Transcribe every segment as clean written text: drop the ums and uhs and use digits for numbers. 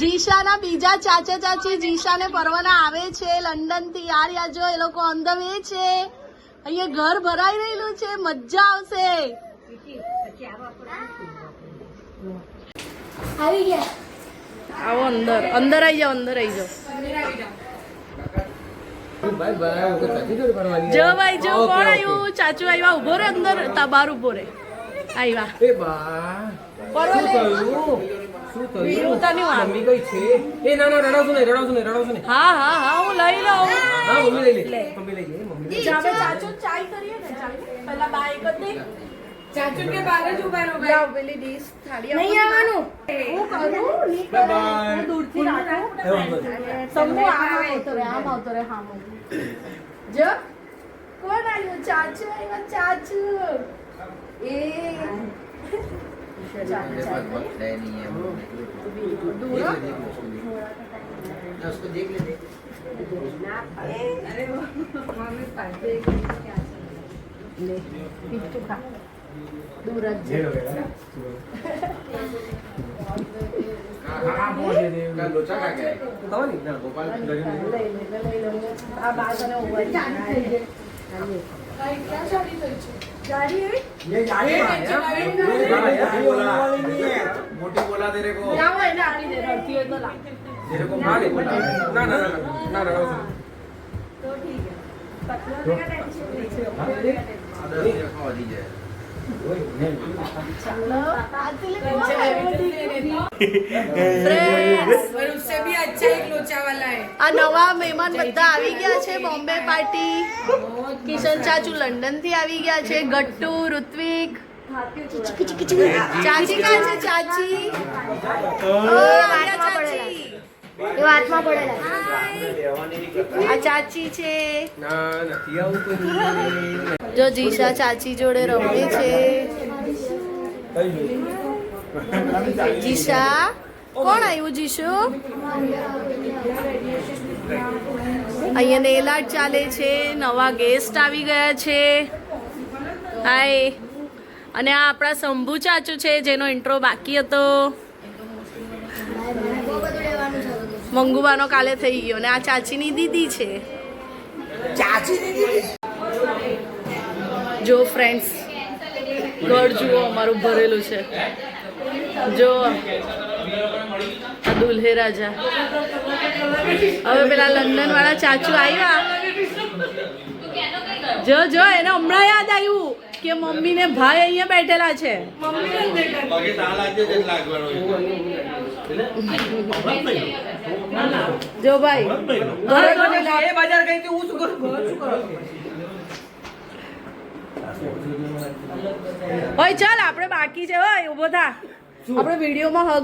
જીશાના બીજા ચાચા ચાચી જીશાને પરવાના આવે છે લંડન થી. યાર જો એ લોકો ઓન ધ વે છે. અહીંયા ઘર ભરાઈ રહેલું છે, મજા આવશે. આવી ગયા. આવો અંદર અંદર આવી જાઓ, અંદર આવી જાઓ. જો ભાઈ જો કોણ આવ્યું? ચાચુ આવ્યા. ઉભો રે અંદર, બાર ઉભો રે. હા હું લઈ લઉં. ચાચુ ચાય કરીએ ને. પેલા બા એક જ નહીં. ચાચુ કે બાર જ ઉભા રહો. લાવ પેલી ડીશ થાળી નહીં આવવાનું. હું કરું નહીં કરે. હું દૂરથી રાખું. સમૂહ આમ આવતો રે. હા જો કોણ આવ્યું? ચાચુ આવ્યા. ચાચુ એ दूर मोटी बोला तेरे को तेरे को मार बोला ना तो ठीक है पतला का टेंशन આ નવા મહેમાન બધા આવી ગયા છે. બોમ્બે પાર્ટી. કિશન ચાચુ લંડન થી આવી ગયા છે. ગટ્ટુ, ઋત્વિક, ચાચી કા છે? ચાચી હાથમાં પડેલા. આ ચાચી છે. જો જીશા ચાચી જોડે રમે છે. જીશા કોણ આવ્યું? જીશુ અહીંયા નેલ આર્ટ ચાલે છે. નવા ગેસ્ટ આવી ગયા છે. હાય. અને આ આપણા શંભુ ચાચુ છે જેનો ઇન્ટ્રો બાકી હતો. મંગુબાનો કાલે થઈ ગયો. ને આ ચાચીની દીદી છે. જો ફ્રેન્ડ્સ ઘર જુઓ અમારું ભરેલું છે. જો આ દુલ્હે રાજા. હવે પેલા લંડન વાળા ચાચુ આવ્યા. જો જો એને હમણાં યાદ આવ્યું કે મમ્મી ને ભાઈ અહીંયા બેઠેલા છે. જો ભાઈ ભાઈ ચાલ આપણે બાકી છે. ભાઈ ઉભો થા. આપણે વિડીયોમાં હગ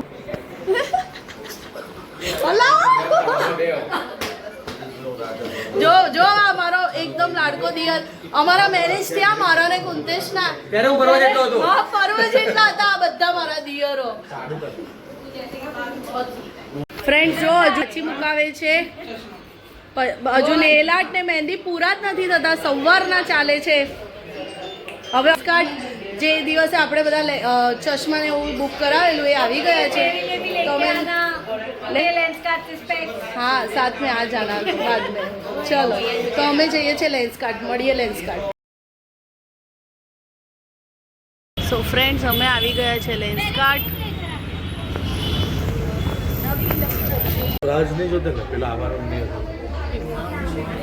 જો જો આ મારો એકદમ લાડકો દિયર. અમારા મેરેજ થયા મારા ને કુંતેશ ના. હા પરવા જેટલા હતા બધા મારા દિયરો. ફ્રેન્ડ જો હજુ મુકાવે છે. હજુ નેલ આર્ટ ને મહેંદી પૂરા જ નથી થતા. સવારના ચાલે છે. હવે જે દિવસે આપણે બધા ચશ્મા ને એવું બુક કરાવેલું એ આવી ગયા છે. हाँ साथ में आ जाना बाद में. चलो तो અમે જઈએ છીએ લેન્સ કાર્ડ. મળીએ લેન્સ કાર્ડ. સો ફ્રેન્ડ્સ અમે આવી ગયા છે લેન્સ કાર્ડ.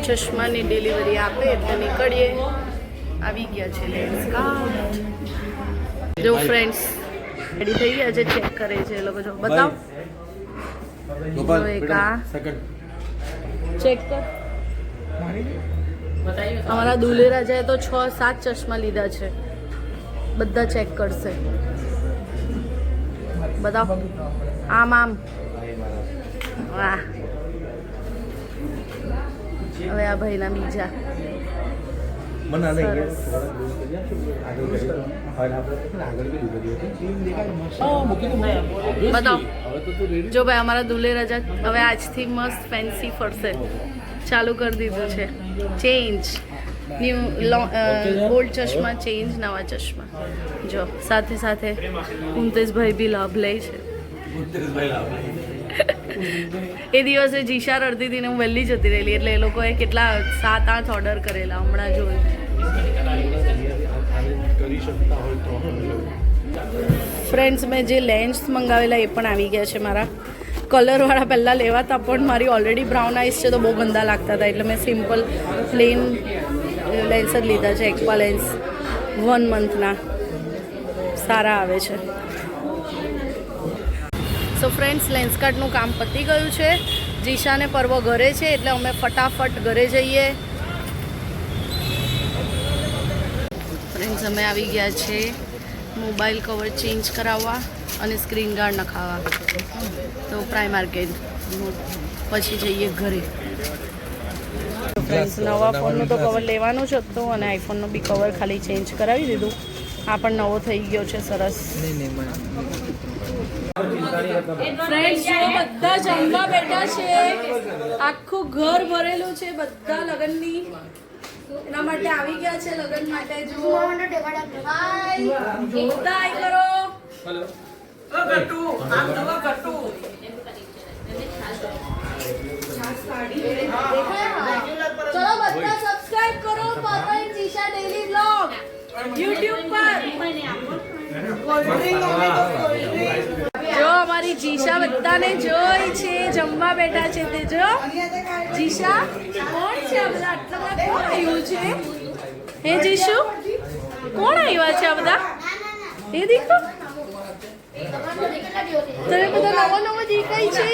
ચશ્માની ડિલિવરી આપે એટલે નીકળીએ. આવી ગયા છે લેન્સ કાર્ડ. જો ફ્રેન્ડ્સ રેડી થઈ ગયા છે. ચેક કરે છે એ લોકો. જો બતાવો ચેક કર. અમારા દુલ્હે રાજાએ તો 6-7 ચશ્મા લીધા છે. બધા ચેક કરશે. બતાવો આમ આમ. વાહ. હવે આ ભાઈના બીજા. બતાવો. જો ભાઈ અમારા દુલ્હે રાજા હવે આજથી મસ્ત ફેન્સી ફરશે. ચાલુ કરી દીધું છે. ચેન્જ ન્યૂ ઓલ્ડ ચશ્મા ચેન્જ નવા ચશ્મા. જો સાથે સાથે કુંતેશભાઈ બી લાભ લે છે. એ દિવસે જીશા રડતી હતી ને હું વહેલી જતી રહેલી એટલે એ લોકોએ કેટલા 7-8 ઓર્ડર કરેલા હમણાં જોયું. ફ્રેન્ડ્સ મેં જે લેન્સ મંગાવેલા એ પણ આવી ગયા છે મારા. કલરવાળા પહેલાં લેવા હતા પણ મારી ઓલરેડી બ્રાઉન આઈસ છે તો બહુ ગંદા લાગતા હતા એટલે મેં સિમ્પલ પ્લેન લેન્સ જ લીધા છે. એક્વા લેન્સ 1 મંથના સારા આવે છે. સો ફ્રેન્ડ્સ લેન્સ કાર્ડનું કામ પતી ગયું છે. જીશાને પર્વ ઘરે છે એટલે અમે ફટાફટ ઘરે જઈએ. ફ્રેન્ડ્સ અમે આવી ગયા છે મોબાઈલ કવર ચેન્જ કરાવવા અને સ્ક્રીન ગાર્ડ નખાવવા. તો પ્રાઇમ માર્કેટ પછી જઈએ ઘરે. ફ્રેન્ડ્સ નવા ફોનનું તો કવર લેવાનું જ હતું અને આઈફોનનું બી કવર ખાલી ચેન્જ કરાવી દીધું. આ પણ નવો થઈ ગયો છે સરસ. ફ્રેન્ડ્સ જો બધા જમવા બેઠા છે. આખું ઘર ભરેલું છે બધા લગનની એના માટે આવી ગયા છે. લગન માટે જો હાય બધા હાય કરો. હેલો ગટ્ટુ આમ દવા ગટ્ટુ ચલો બધા સબસ્ક્રાઇબ કરો પાપા એન્ડ જીશા ડેલી વ્લોગ YouTube પર. જો અમારી જીશા બધાને જોઈ છે જમવા બેઠા છે તે જો. જીશા કોણ છે આ બધા આટલા બધા કોણ આવ્યું છે? હે જીશુ કોણ આવ્યા છે આ બધા? એ દેખો તમે બધા નવો દેખાય છે.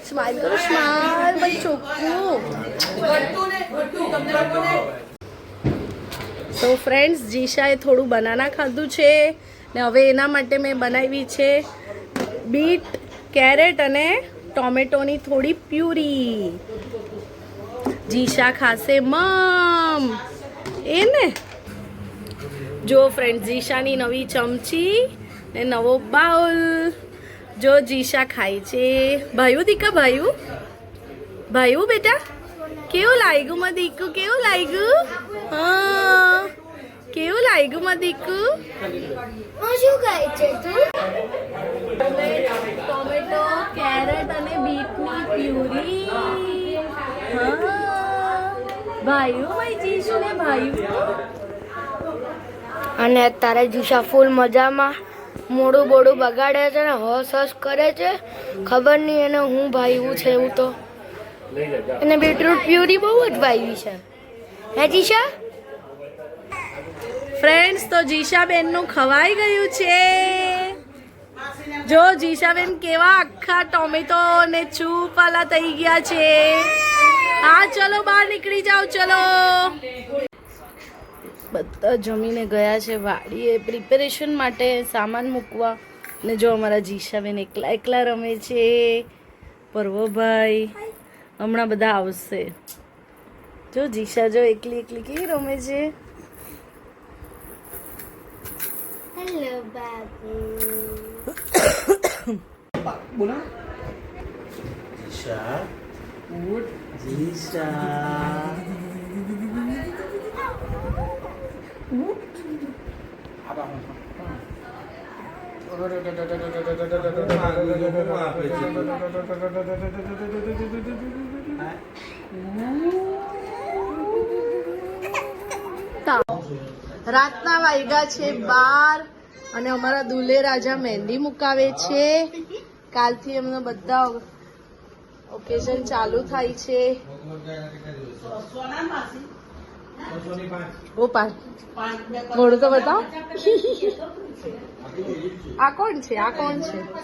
સ્માઈલ કરો સ્માઈલ ભાઈ ચોખ્ખું. તો ફ્રેન્ડ્સ જીશાએ થોડું બનાના ખાધું છે ને હવે એના માટે મેં બનાવી છે બીટ કેરેટ અને ટોમેટોની થોડી પ્યુરી. જીશા ખાશે મમ એને. જો ફ્રેન્ડ્સ જીશાની નવી ચમચી ને નવો બાઉલ. જો જીશા ખાય છે. ભાઈઓ દીકા ભાઈઓ બેટા કેવું લાગ્યું માં દીકુ? કેવું લાગ્યું? હા કેવું લાગ્યું માં દીકુ? શું ખાય છે તું? ટોમેટો કેરેટ અને બીટની પ્યુરી. હા ભાઈઓ ભાઈ જીશુ ને ભાઈઓ. અને તારે જીશા ફૂલ મજામાં મોડું બોડું બગાડે છે ને હસ હસ કરે છે. ખબર નહીં એને હું ભાઈવું છે એવું તો. એને બીટરૂટ પ્યુરી બહુ જ ભાવી છે. હે જીશા? ફ્રેન્ડ્સ તો જીશાબેનનું ખવાઈ ગયું છે. જો જીશાબેન કેવા આખા ટોમેટો ને ચૂપવાલા થઈ ગયા છે. હા ચલો બહાર નીકળી જાઓ ચલો. બધા જમીને ગયા છે વાડીએ પ્રિપેરેશન માટે સામાન મૂકવા. ને જો અમારા જીશાબેન એકલા રમે છે. પર્વભાઈ હમણાં બધા આવશે. જો જીશા જો એકલી કેવી રમે છે. હેલો બાબુ. બોલો જીશા જીશા રાતના વાગ્યા છે 12 અને અમારા દુલ્હે રાજા મહેંદી મુકાવે છે. કાલથી એમનો બધા ઓકેઝન ચાલુ થાય છે. ગોપાલ મોડું તો બતાવો. આ કોણ છે?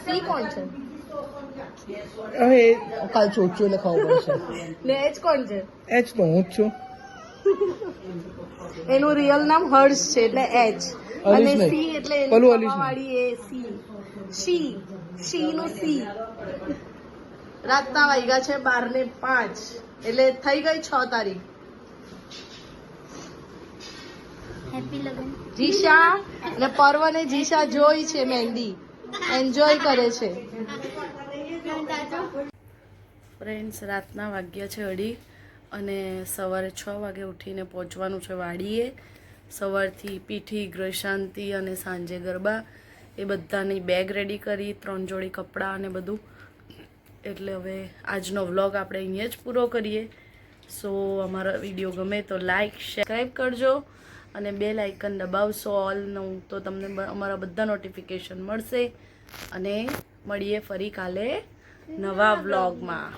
સી કોણ છે? કાલ ચોચ્યો લખાવું પડશે. ને એચ કોણ છે? એચ તો હું જ છું. એનું રિયલ નામ હર્ષ છે એટલે એચ અને અલીશ નહીં. સી એટલે પેલું અલીશ વાળી એ સી નું સી. રાતના વાગ્યા છે 12:05 એટલે થઈ ગઈ 6 તારીખ. હેપી લગન. જીશા અને પર્વ ને જીશા જોઈ છે મહેંદી એન્જોય કરે છે. ફ્રેન્ડ્સ રાતના વાગ્યા છે 2:30 અને સવારે 6 વાગે ઉઠીને પહોંચવાનું છે વાડીએ. સવારથી પીઠી ગ્રશાંતિ અને સાંજે ગરબા એ બધાની બેગ રેડી કરી, 3 જોડી કપડાં અને બધું. એટલે હવે આજનો વ્લોગ આપણે અહીંયા જ પૂરો કરીએ. સો અમારો વિડીયો ગમે તો લાઈક સબસ્ક્રાઈબ કરજો અને બેલ આઇકન દબાવશો ઓલનું, તો તમને અમારા બધા નોટિફિકેશન મળશે. અને મળીએ ફરી કાલે નવા વ્લોગમાં.